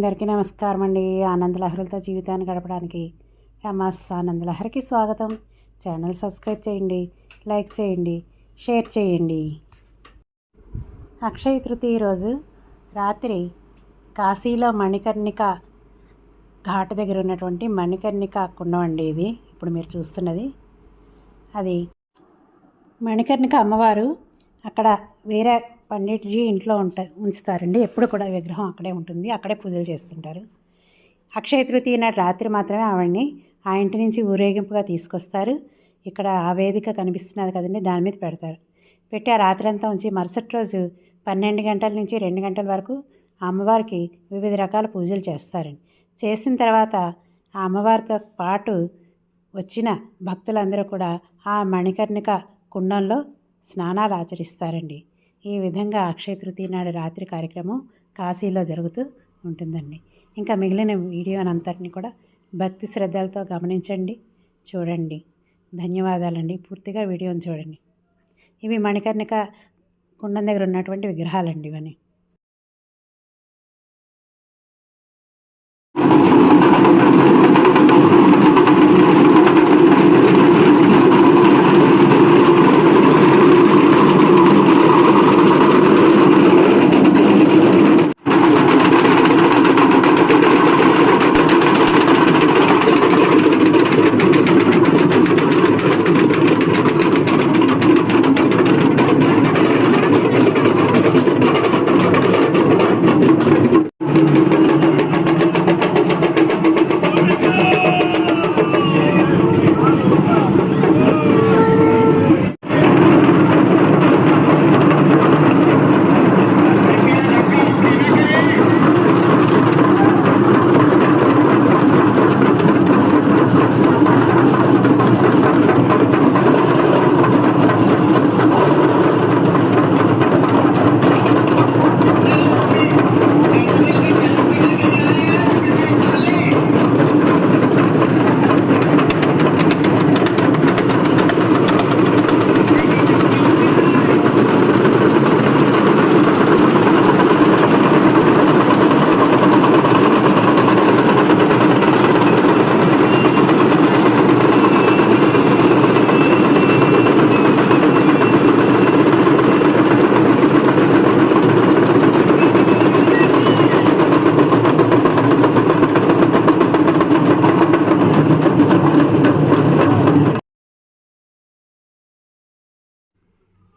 అందరికీ నమస్కారం అండి. ఆనందలహరులతో జీవితాన్ని గడపడానికి రమాస్ ఆనందలహరికి స్వాగతం. ఛానల్ సబ్స్క్రైబ్ చేయండి, లైక్ చేయండి, షేర్ చేయండి. అక్షయ తృతీయ రోజు రాత్రి కాశీలో మణికర్ణిక ఘాట్ దగ్గర ఉన్నటువంటి మణికర్ణిక కుండం అండి. ఇది ఇప్పుడు మీరు చూస్తున్నది అది మణికర్ణిక అమ్మవారు. అక్కడ వేరే పండిట్జీ ఇంట్లో ఉంచుతారండి. ఎప్పుడు కూడా విగ్రహం అక్కడే ఉంటుంది, అక్కడే పూజలు చేస్తుంటారు. అక్షయ తృతీయ నాటి రాత్రి మాత్రమే ఆవిడ్ని ఆ ఇంటి నుంచి ఊరేగింపుగా తీసుకొస్తారు. ఇక్కడ ఆ వేదిక కనిపిస్తున్నది కదండి, దాని మీద పెడతారు. పెట్టి ఆ రాత్రి అంతా ఉంచి మరుసటి రోజు 12 గంటల నుంచి 2 గంటల వరకు ఆ అమ్మవారికి వివిధ రకాల పూజలు చేస్తారండి. చేసిన తర్వాత ఆ అమ్మవారితో పాటు వచ్చిన భక్తులందరూ కూడా ఆ మణికర్ణిక కుండంలో స్నానాలు ఆచరిస్తారండి. ఈ విధంగా అక్షయ తృతీయ నాడు రాత్రి కార్యక్రమం కాశీలో జరుగుతూ ఉంటుందండి. ఇంకా మిగిలిన వీడియోనంతటిని కూడా భక్తి శ్రద్ధలతో గమనించండి, చూడండి. ధన్యవాదాలండి. పూర్తిగా వీడియోని చూడండి. ఇవి మణికర్ణిక కుండం దగ్గర ఉన్నటువంటి విగ్రహాలండి ఇవన్నీ.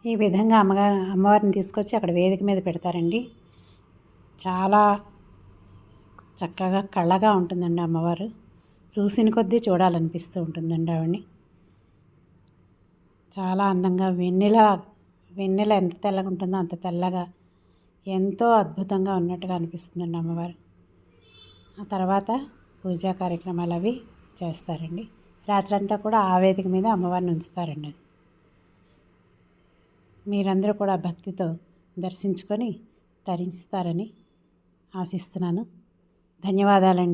ఈ విధంగా అమ్మవారిని తీసుకొచ్చి అక్కడ వేదిక మీద పెడతారండి. చాలా చక్కగా కళ్ళగా ఉంటుందండి అమ్మవారు. చూసిన కొద్దీ చూడాలనిపిస్తూ ఉంటుందండి ఆవిడని. చాలా అందంగా వెన్నెల ఎంత తెల్లగా ఉంటుందో అంత తెల్లగా ఎంతో అద్భుతంగా ఉన్నట్టుగా అనిపిస్తుందండి అమ్మవారు. ఆ తర్వాత పూజా కార్యక్రమాలు అవి చేస్తారండి. రాత్రంతా కూడా ఆ వేదిక మీద అమ్మవారిని ఉంచుతారండి. మీరందరూ కూడా భక్తితో దర్శించుకొని తరిస్తారని ఆశిస్తున్నాను. ధన్యవాదాలండి.